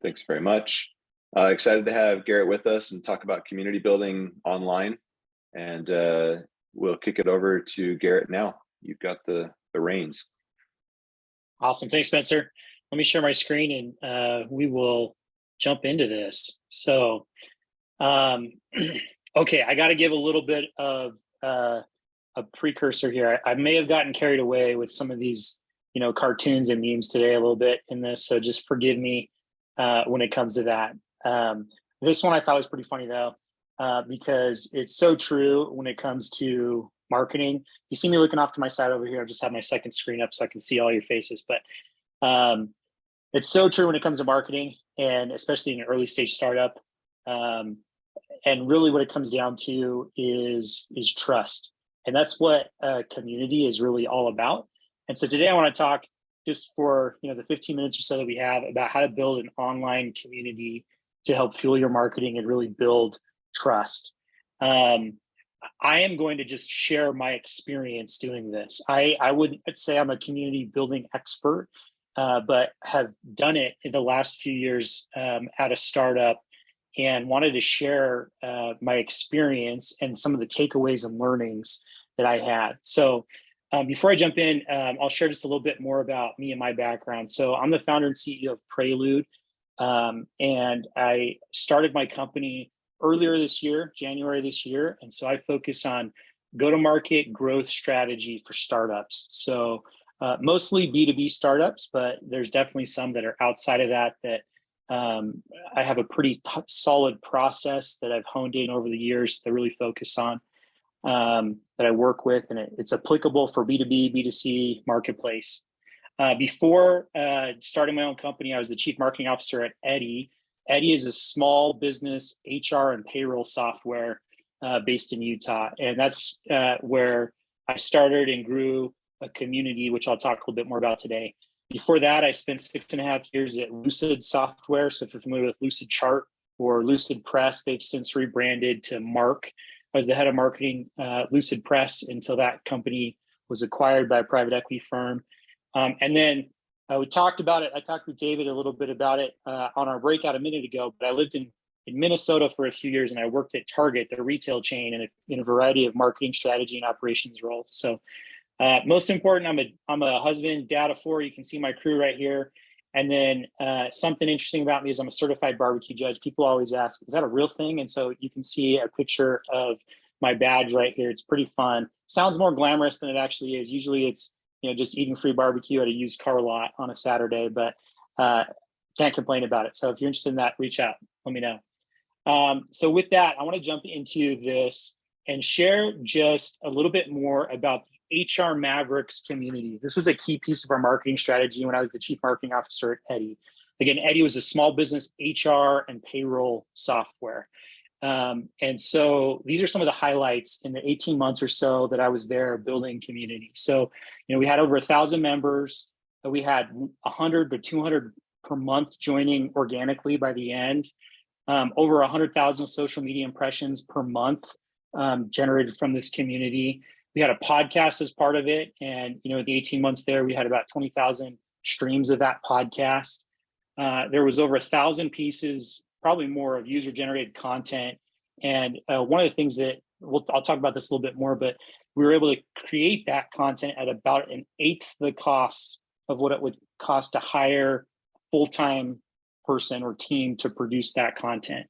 Thanks very much. Excited to have Garrett with us and talk about community building online. And we'll kick it over to Garrett now. You've got the reins. Awesome. Thanks, Spencer. Let me share my screen and we will jump into this. So, okay, I got to give a little bit of a precursor here. I may have gotten carried away with some of these, cartoons and memes today a little bit in this. So just forgive me when it comes to that. This one I thought was pretty funny though, because it's so true when it comes to marketing. You see me looking off to my side over here. I just have my second screen up so I can see all your faces, but it's so true when it comes to marketing, and especially in an early stage startup. And really what it comes down to is trust. And that's what a community is really all about. And so today I want to talk just for the 15 minutes or so that we have about how to build an online community to help fuel your marketing and really build trust. I am going to just share my experience doing this. I wouldn't say I'm a community building expert, but have done it in the last few years at a startup, and wanted to share my experience and some of the takeaways and learnings that I had. So before I jump in, I'll share just a little bit more about me and my background. So I'm the founder and CEO of Prelude, and I started my company earlier this year, January this year. And so I focus on go-to-market growth strategy for startups. So mostly B2B startups, but there's definitely some that are outside of that I have a pretty solid process that I've honed in over the years to really focus on, that I work with, and it's applicable for B2B, B2C marketplace. Before starting my own company, I was the chief marketing officer at Eddy. Eddy is a small business HR and payroll software based in Utah. And that's where I started and grew a community, which I'll talk a little bit more about today. Before that, I spent 6.5 years at Lucid Software. So if you're familiar with Lucid Chart or Lucid Press, they've since rebranded to Mark. I was the head of marketing Lucid Press until that company was acquired by a private equity firm. And then we talked about it. I talked with David a little bit about it on our breakout a minute ago, but I lived in Minnesota for a few years, and I worked at Target, the retail chain, in a variety of marketing strategy and operations roles. So most important, I'm a husband, dad of 4. You can see my crew right here. And then something interesting about me is I'm a certified barbecue judge. People always ask, is that a real thing? And so you can see a picture of my badge right here. It's pretty fun. Sounds more glamorous than it actually is. Usually it's just eating free barbecue at a used car lot on a Saturday, but can't complain about it. So if you're interested in that, reach out, let me know. So with that, I want to jump into this and share just a little bit more about the HR Mavericks community. This was a key piece of our marketing strategy when I was the chief marketing officer at Eddy. Again, Eddy was a small business HR and payroll software. And so these are some of the highlights in the 18 months or so that I was there building community. So, we had over 1,000 members. We had 100 to 200 per month joining organically by the end. Over 100,000 social media impressions per month generated from this community. We had a podcast as part of it. And, the 18 months there, we had about 20,000 streams of that podcast. There was over 1,000 pieces, probably more, of user-generated content. And one of the things that I'll talk about this a little bit more, but we were able to create that content at about 1/8 the cost of what it would cost to hire a full-time person or team to produce that content.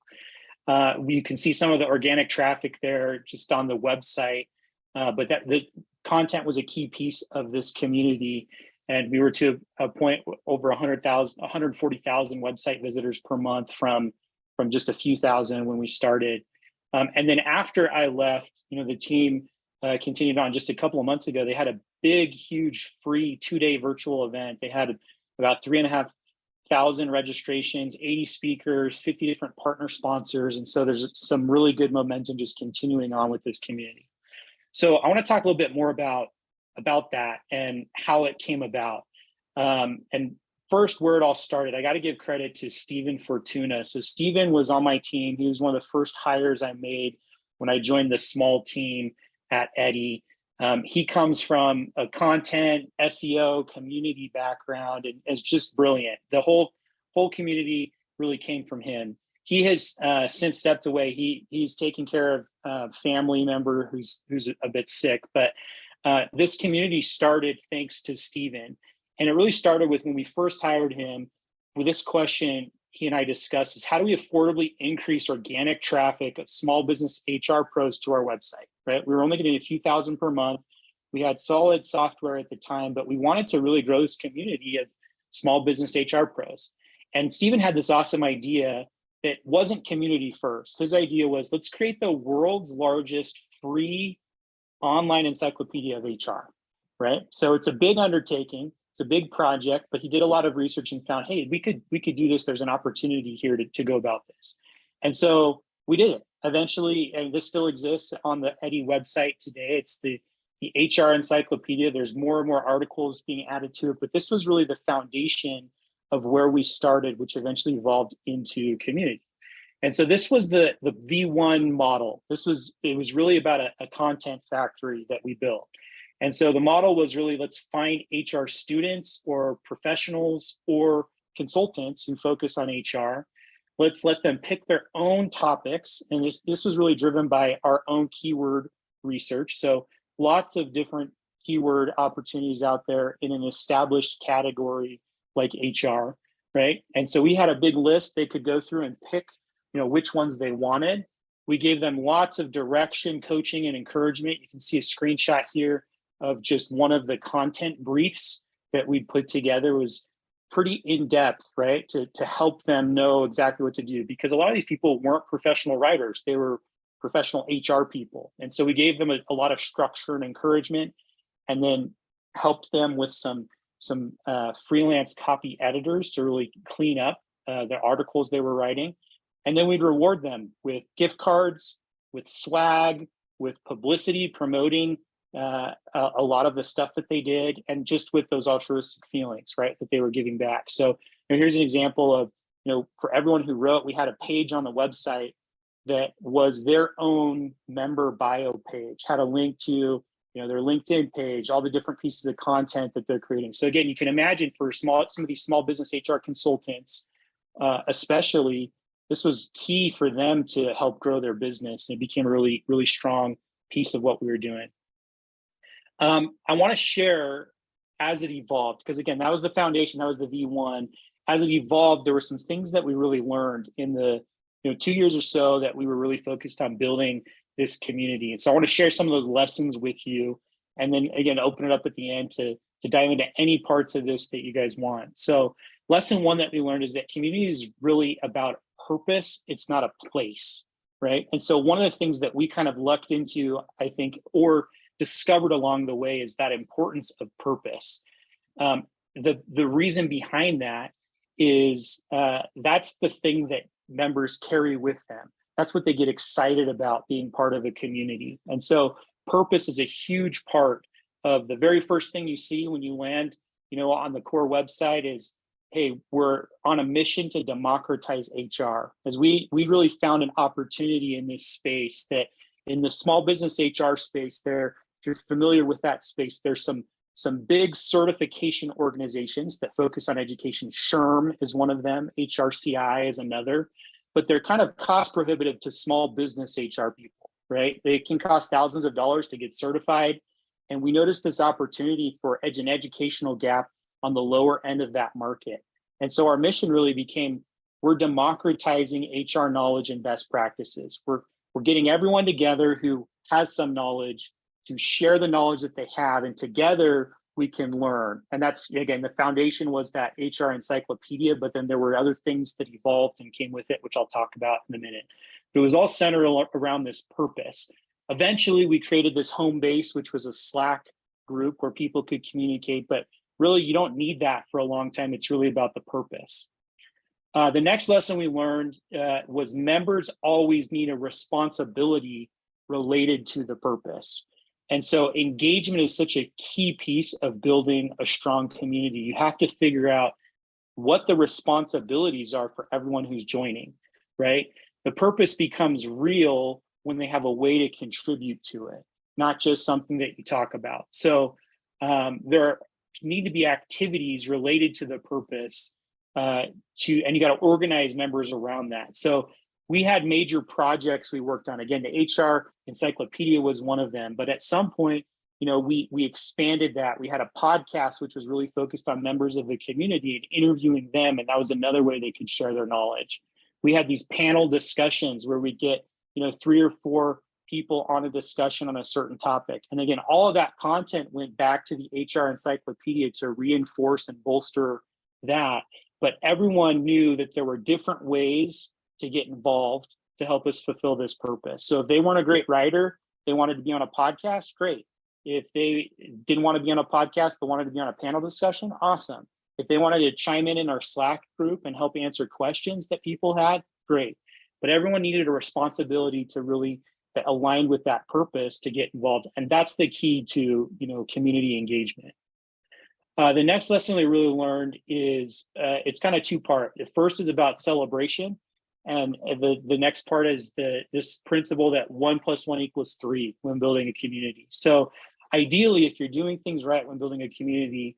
You can see some of the organic traffic there just on the website, but the content was a key piece of this community. And we were to a point over 140,000 website visitors per month from just a few thousand when we started. And then after I left, the team continued on. Just a couple of months ago, they had a big, huge free 2-day virtual event. They had about 3,500 registrations, 80 speakers, 50 different partner sponsors. And so there's some really good momentum just continuing on with this community. So I want to talk a little bit more about that and how it came about. And first, where it all started, I got to give credit to Steven Fortuna. So Steven was on my team. He was one of the first hires I made when I joined this small team at Eddy. He comes from a content, SEO, community background, and is just brilliant. The whole community really came from him. He has since stepped away. He's taking care of a family member who's a bit sick, but this community started thanks to Stephen. And it really started with when we first hired him with this question he and I discussed is how do we affordably increase organic traffic of small business HR pros to our website, right? We were only getting a few thousand per month. We had solid software at the time, but we wanted to really grow this community of small business HR pros. And Stephen had this awesome idea that wasn't community first. His idea was let's create the world's largest free online encyclopedia of HR, right? So it's a big undertaking. It's a big project, but he did a lot of research and found, hey, we could do this. There's an opportunity here to go about this. And so we did it. Eventually, and this still exists on the Eddy website today. It's the HR encyclopedia. There's more and more articles being added to it, but this was really the foundation of where we started, which eventually evolved into community. And so this was the V1 model. It was really about a content factory that we built. And so the model was really, let's find HR students or professionals or consultants who focus on HR. Let's let them pick their own topics. And this was really driven by our own keyword research. So lots of different keyword opportunities out there in an established category like HR, right? And so we had a big list they could go through and pick, which ones they wanted. We gave them lots of direction, coaching, and encouragement. You can see a screenshot here of just one of the content briefs that we put together. It was pretty in-depth, right? To help them know exactly what to do, because a lot of these people weren't professional writers. They were professional HR people. And so we gave them a lot of structure and encouragement, and then helped them with some freelance copy editors to really clean up the articles they were writing. And then we'd reward them with gift cards, with swag, with publicity promoting a lot of the stuff that they did, and just with those altruistic feelings, right, that they were giving back. So here's an example of, for everyone who wrote, we had a page on the website that was their own member bio page, had a link to their LinkedIn page, all the different pieces of content that they're creating. So again, you can imagine for some of these small business HR consultants, especially, this was key for them to help grow their business. It became a really, really strong piece of what we were doing. I want to share as it evolved, because again, that was the foundation, that was the V1. As it evolved, there were some things that we really learned in the 2 years or so that we were really focused on building this community. And so I want to share some of those lessons with you, and then again, open it up at the end to dive into any parts of this that you guys want. So lesson one that we learned is that community is really about purpose. It's not a place, right? And so one of the things that we kind of lucked into, I think, or discovered along the way, is that importance of purpose. The reason behind that is that's the thing that members carry with them. That's what they get excited about being part of a community. And so purpose is a huge part of the very first thing you see when you land, on the core website is, hey, we're on a mission to democratize HR. As we really found an opportunity in this space, that in the small business HR space there, if you're familiar with that space, there's some big certification organizations that focus on education. SHRM is one of them, HRCI is another, but they're kind of cost prohibitive to small business HR people, right? They can cost thousands of dollars to get certified. And we noticed this opportunity for an educational gap on the lower end of that market. And so our mission really became, we're democratizing HR knowledge and best practices. We're getting everyone together who has some knowledge to share the knowledge that they have, and together we can learn. And that's, again, the foundation was that HR encyclopedia, but then there were other things that evolved and came with it, which I'll talk about in a minute. But it was all centered around this purpose. Eventually, we created this home base, which was a Slack group where people could communicate, but really you don't need that for a long time. It's really about the purpose. The next lesson we learned was members always need a responsibility related to the purpose. And so engagement is such a key piece of building a strong community. You have to figure out what the responsibilities are for everyone who's joining, right? The purpose becomes real when they have a way to contribute to it, not just something that you talk about. So there need to be activities related to the purpose and you got to organize members around that. So we had major projects we worked on. Again, the HR encyclopedia was one of them, but at some point, we expanded that. We had a podcast which was really focused on members of the community and interviewing them, and that was another way they could share their knowledge. We had these panel discussions where we get 3 or 4 people on a discussion on a certain topic. And again, all of that content went back to the HR encyclopedia to reinforce and bolster that. But everyone knew that there were different ways to get involved to help us fulfill this purpose. So if they weren't a great writer, they wanted to be on a podcast, great. If they didn't want to be on a podcast, but wanted to be on a panel discussion, awesome. If they wanted to chime in our Slack group and help answer questions that people had, great. But everyone needed a responsibility to really align with that purpose to get involved. And that's the key to, community engagement. The next lesson we really learned is it's kind of 2-part. The first is about celebration. And the next part is this principle that 1 + 1 = 3 when building a community. So ideally, if you're doing things right when building a community,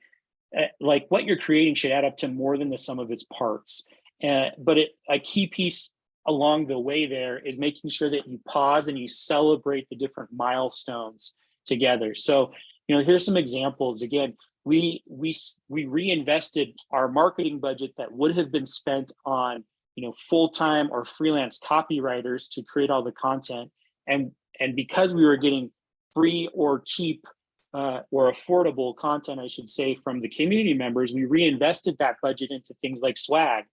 like what you're creating should add up to more than the sum of its parts. But a key piece along the way there is making sure that you pause and you celebrate the different milestones together. So, here's some examples. Again, we reinvested our marketing budget that would have been spent on full-time or freelance copywriters to create all the content, and because we were getting free or cheap or affordable content, I should say, from the community members, we reinvested that budget into things like swag,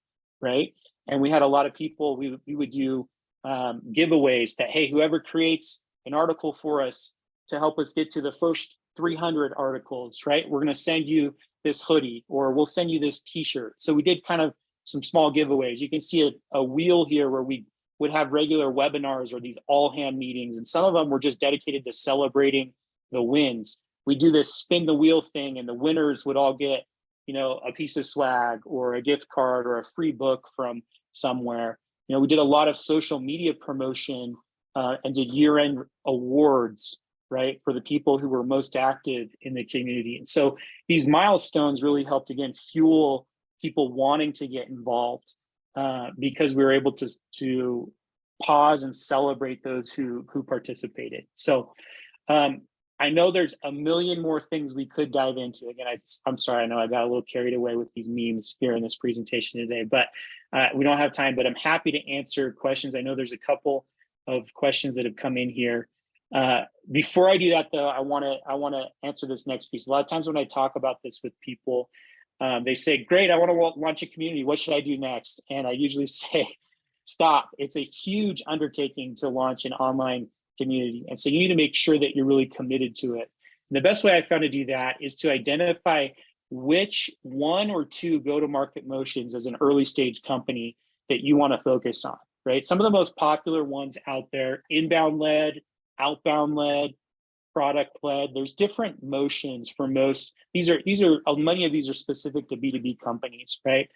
right? And we had a lot of people, we would do giveaways that, hey, whoever creates an article for us to help us get to the first 300 articles, right? We're going to send you this hoodie, or we'll send you this t-shirt. So we did kind of some small giveaways. You can see a wheel here where we would have regular webinars or these all-hand meetings. And some of them were just dedicated to celebrating the wins. We do this spin the wheel thing, and the winners would all get, a piece of swag or a gift card or a free book from somewhere. We did a lot of social media promotion and did year-end awards, right, for the people who were most active in the community. And so these milestones really helped, again, fuel people wanting to get involved because we were able to pause and celebrate those who participated. So I know there's a million more things we could dive into. Again, I'm sorry, I know I got a little carried away with these memes here in this presentation today, but we don't have time, but I'm happy to answer questions. I know there's a couple of questions that have come in here. Before I do that though, I wanna answer this next piece. A lot of times when I talk about this with people, they say, great, I wanna launch a community. What should I do next? And I usually say, stop. It's a huge undertaking to launch an online community. And so you need to make sure that you're really committed to it. And the best way I found to do that is to identify which 1 or 2 go-to-market motions as an early stage company that you want to focus on, right? Some of the most popular ones out there, inbound led, outbound led, product led. There's different motions for most. Many of these are specific to B2B companies, right?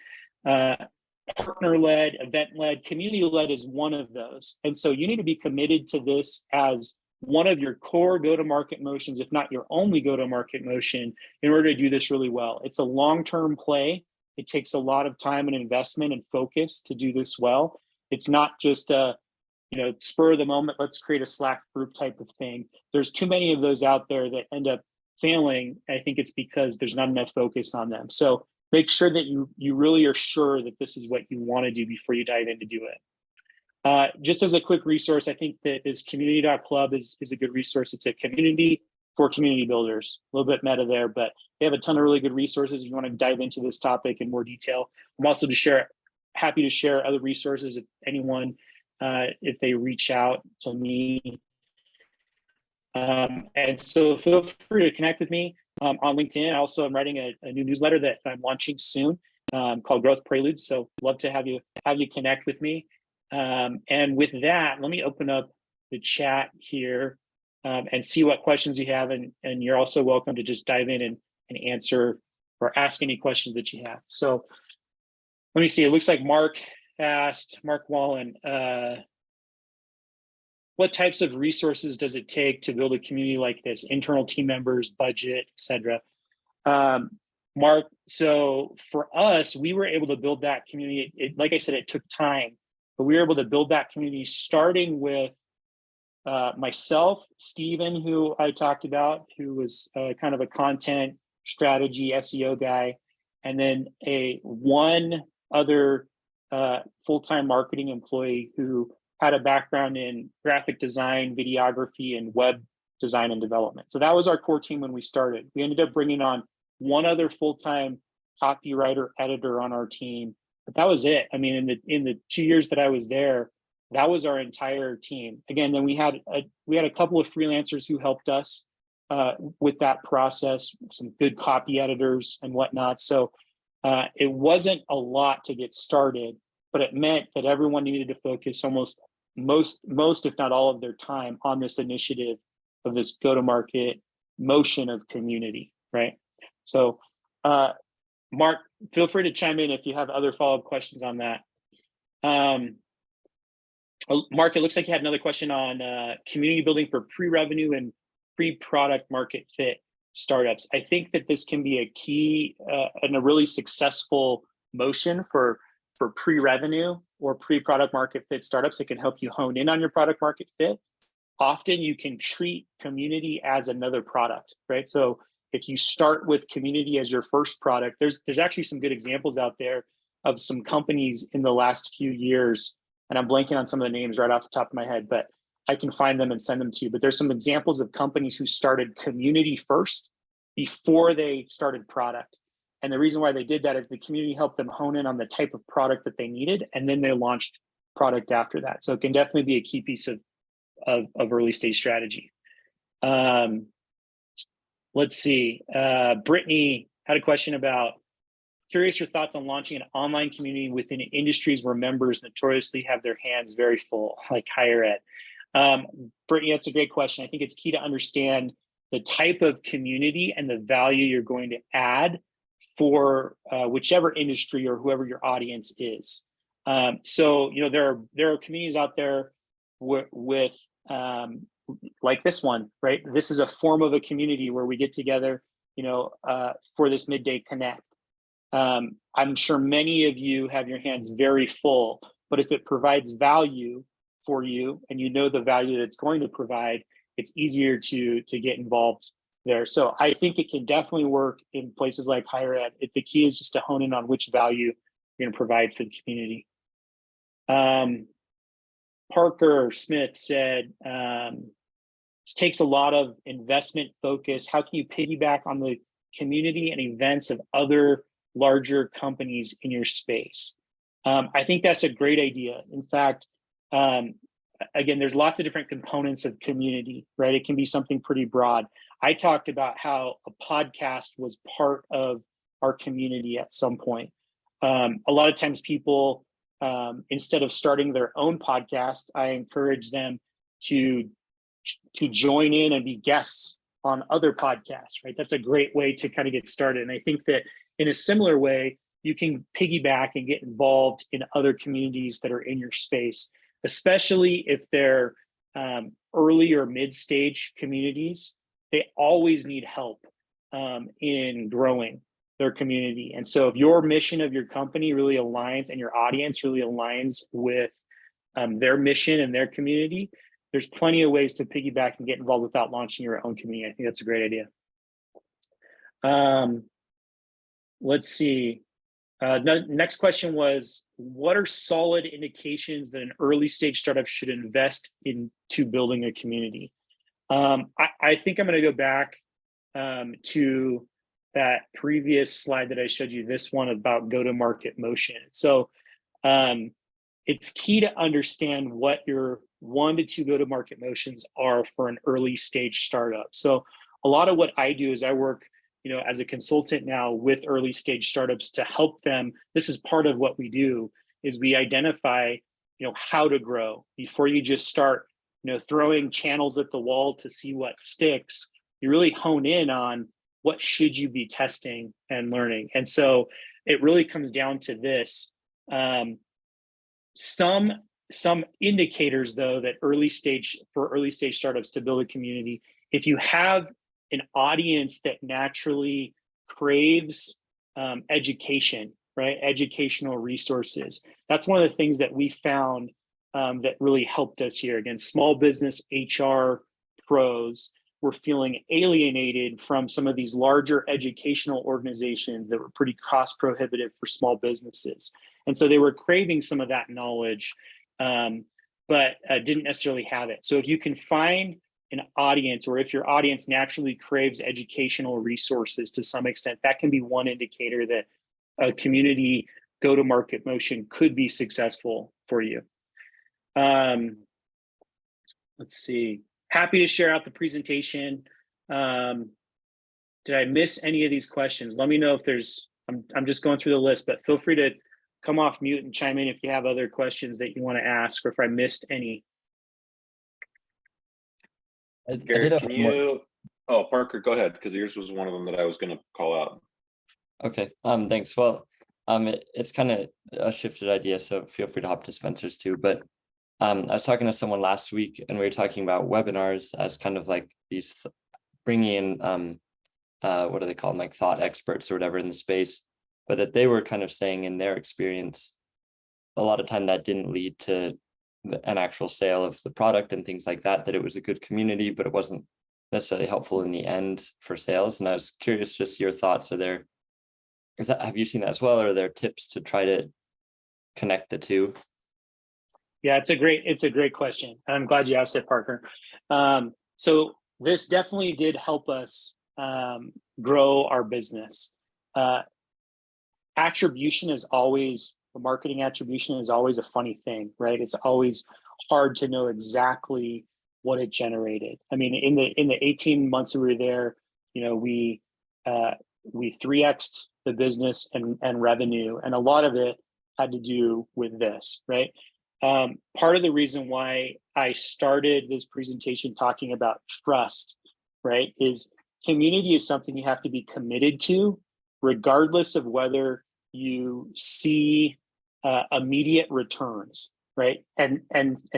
Partner-led, event-led, community-led is one of those. And so you need to be committed to this as one of your core go-to-market motions, if not your only go-to-market motion, in order to do this really well. It's a long-term play. It takes a lot of time and investment and focus to do this well. It's not just a, spur of the moment, let's create a Slack group type of thing. There's too many of those out there that end up failing. I think it's because there's not enough focus on them. So make sure that you really are sure that this is what you want to do before you dive in to do it. Just as a quick resource, I think that this community.club is a good resource. It's a community for community builders. A little bit meta there, but they have a ton of really good resources if you want to dive into this topic in more detail. I'm also happy to share other resources if anyone, if they reach out to me. And so feel free to connect with me on LinkedIn. Also, I'm writing a new newsletter that I'm launching soon called Growth Preludes. So love to have you connect with me. And with that, let me open up the chat here and see what questions you have. And you're also welcome to just dive in and answer or ask any questions that you have. So let me see. It looks like Mark Wallen, what types of resources does it take to build a community like this? Internal team members, budget, etc. Mark, so for us, we were able to build that community. Like I said, it took time, but we were able to build that community starting with myself, Steven, who I talked about, who was kind of a content strategy SEO guy, and then one other full-time marketing employee who had a background in graphic design, videography, and web design and development. So that was our core team when we started. We ended up bringing on one other full-time copywriter editor on our team, but that was it. I mean, in the 2 years that I was there, that was our entire team. Again, then we had a couple of freelancers who helped us with that process, some good copy editors and whatnot. So it wasn't a lot to get started, but it meant that everyone needed to focus most, if not all of their time on this initiative of this go-to-market motion of community, right? So Mark, feel free to chime in if you have other follow-up questions on that. Mark, it looks like you had another question on community building for pre-revenue and pre-product market fit startups. I think that this can be a key and a really successful motion for pre-revenue or pre-product market fit startups. It can help you hone in on your product market fit. Often you can treat community as another product, right? So if you start with community as your first product, there's actually some good examples out there of some companies in the last few years, and I'm blanking on some of the names right off the top of my head, but I can find them and send them to you. But there's some examples of companies who started community first before they started product. And the reason why they did that is the community helped them hone in on the type of product that they needed, and then they launched product after that. So it can definitely be a key piece of early stage strategy. Let's see. Brittany had a question about, curious your thoughts on launching an online community within industries where members notoriously have their hands very full, like higher ed. Brittany, that's a great question. I think it's key to understand the type of community and the value you're going to add for whichever industry or whoever your audience is. So, there are communities out there with like this one, right? This is a form of a community where we get together, for this Midday Connect. I'm sure many of you have your hands very full, but if it provides value for you and you know the value that it's going to provide, it's easier to get involved there. So I think it can definitely work in places like higher ed. The key is just to hone in on which value you're going to provide for the community. Parker Smith said, this takes a lot of investment focus. How can you piggyback on the community and events of other larger companies in your space? I think that's a great idea. In fact, again, there's lots of different components of community, right? It can be something pretty broad. I talked about how a podcast was part of our community at some point. A lot of times people, instead of starting their own podcast, I encourage them to join in and be guests on other podcasts, right? That's a great way to kind of get started. And I think that in a similar way, you can piggyback and get involved in other communities that are in your space, especially if they're early or mid-stage communities. They always need help in growing their community. And so if your mission of your company really aligns and your audience really aligns with their mission and their community, there's plenty of ways to piggyback and get involved without launching your own community. I think that's a great idea. Let's see. Next question was, what are solid indications that an early stage startup should invest into building a community? I think I'm going to go back to that previous slide that I showed you, this one about go-to-market motion. So it's key to understand what your 1 to 2 go-to-market motions are for an early stage startup. So a lot of what I do is I work as a consultant now with early stage startups to help them. This is part of what we do, is we identify, how to grow before you just start, throwing channels at the wall to see what sticks. You really hone in on what should you be testing and learning. And so it really comes down to this. Some indicators, though, that early stage startups to build a community, if you have an audience that naturally craves education, right? Educational resources. That's one of the things that we found that really helped us here. Again, small business HR pros were feeling alienated from some of these larger educational organizations that were pretty cost prohibitive for small businesses. And so they were craving some of that knowledge, but didn't necessarily have it. So if you can find an audience, or if your audience naturally craves educational resources to some extent, that can be one indicator that a community go-to-market motion could be successful for you. Let's see. Happy to share out the presentation. Did I miss any of these questions? Let me know if there's, I'm just going through the list, but feel free to come off mute and chime in if you have other questions that you want to ask, or if I missed any. Garrett, can you, oh, Parker, go ahead, because yours was one of them that I was going to call out. Okay, thanks. Well, it's kind of a shifted idea, so feel free to hop to Spencer's too. But I was talking to someone last week, and we were talking about webinars as kind of like these bringing in, what do they call them, like thought experts or whatever in the space, but that they were kind of saying in their experience, a lot of time that didn't lead to an actual sale of the product and things like that, that it was a good community, but it wasn't necessarily helpful in the end for sales. And I was curious, just your thoughts. Have you seen that as well? Or are there tips to try to connect the two? Yeah, it's a great question. I'm glad you asked it, Parker. So this definitely did help us grow our business. Attribution is always, the marketing attribution is always a funny thing, right? It's always hard to know exactly what it generated. I mean, in the 18 months that we were there, you know, we 3x'd the business and revenue, and a lot of it had to do with this, right? Part of the reason why I started this presentation talking about trust, right, is community is something you have to be committed to, regardless of whether you see immediate returns, right? And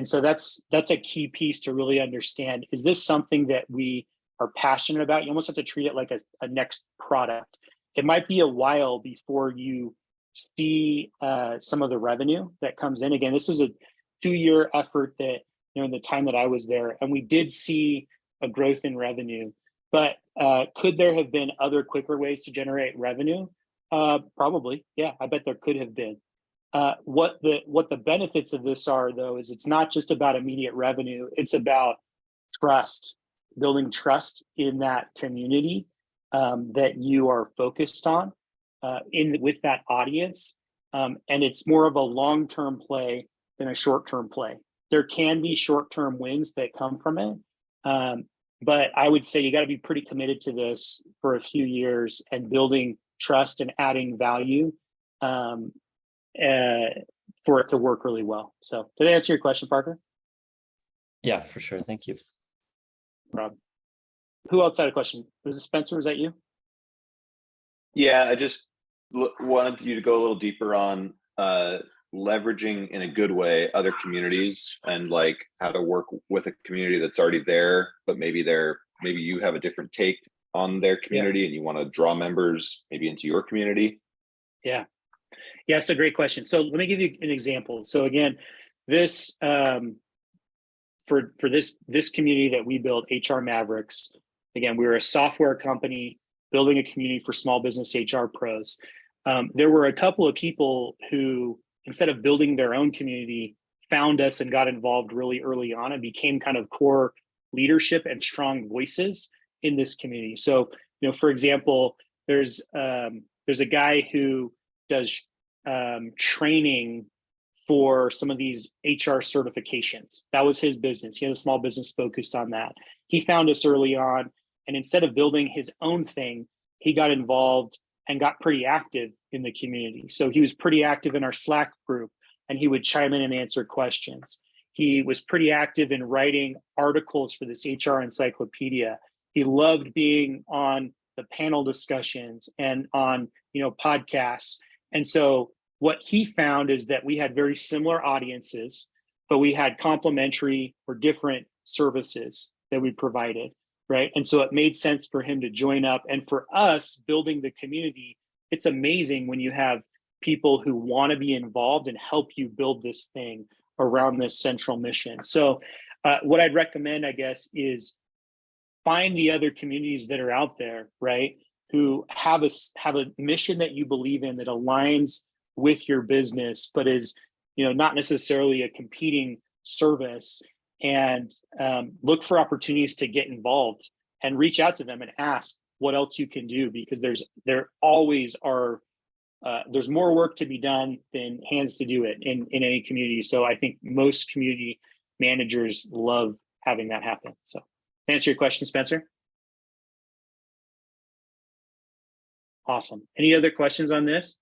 so that's a key piece to really understand. Is this something that we are passionate about? You almost have to treat it like a next product. It might be a while before you see some of the revenue that comes in. Again, this was a 2-year effort that, you know, in the time that I was there, and we did see a growth in revenue. But could there have been other quicker ways to generate revenue? Probably, yeah, I bet there could have been. What the benefits of this are, though, is it's not just about immediate revenue. It's about trust, building trust in that community that you are focused on with that audience. And it's more of a long-term play than a short-term play. There can be short-term wins that come from it. But I would say you got to be pretty committed to this for a few years and building trust and adding value for it to work really well. So did I answer your question, Parker? Yeah, for sure. Thank you. Rob. Who else had a question? Was it Spencer? Was that you? Yeah, I just wanted you to go a little deeper on leveraging in a good way other communities, and like how to work with a community that's already there, but maybe you have a different take on their community, and you want to draw members maybe into your community. Yeah, it's a great question. So let me give you an example. So again, this for this community that we built, HR Mavericks. Again, we were a software company building a community for small business HR pros. There were a couple of people who, instead of building their own community, found us and got involved really early on and became kind of core leadership and strong voices in this community. So, you know, for example, there's a guy who does training for some of these HR certifications. That was his business. He had a small business focused on that. He found us early on, and instead of building his own thing, he got involved and got pretty active in the community. So he was pretty active in our Slack group, and he would chime in and answer questions. He was pretty active in writing articles for this HR encyclopedia. He loved being on the panel discussions and on, you know, podcasts. And so what he found is that we had very similar audiences, but we had complementary or different services that we provided, right? And so it made sense for him to join up. And for us, building the community, it's amazing when you have people who want to be involved and help you build this thing around this central mission. So what I'd recommend, I guess, is find the other communities that are out there, right, who have a mission that you believe in that aligns with your business, but is, not necessarily a competing service, and look for opportunities to get involved and reach out to them and ask what else you can do, because there always are there's more work to be done than hands to do it in any community. So I think most community managers love having that happen. So to answer your question, Spencer. Awesome. Any other questions on this?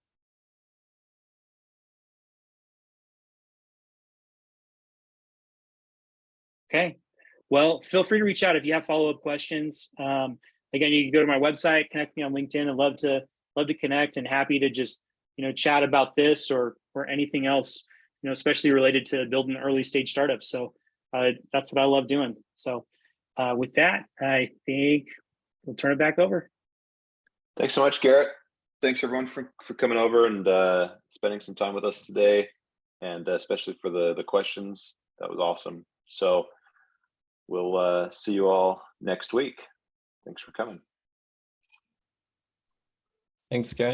Okay. Well, feel free to reach out if you have follow-up questions. Again, you can go to my website, connect me on LinkedIn. I'd love to connect, and happy to just, chat about this or anything else, especially related to building early stage startups. So that's what I love doing. So with that, I think we'll turn it back over. Thanks so much, Garrett. Thanks everyone for coming over and spending some time with us today, and especially for the questions. That was awesome. So we'll see you all next week. Thanks for coming. Thanks, Garrett.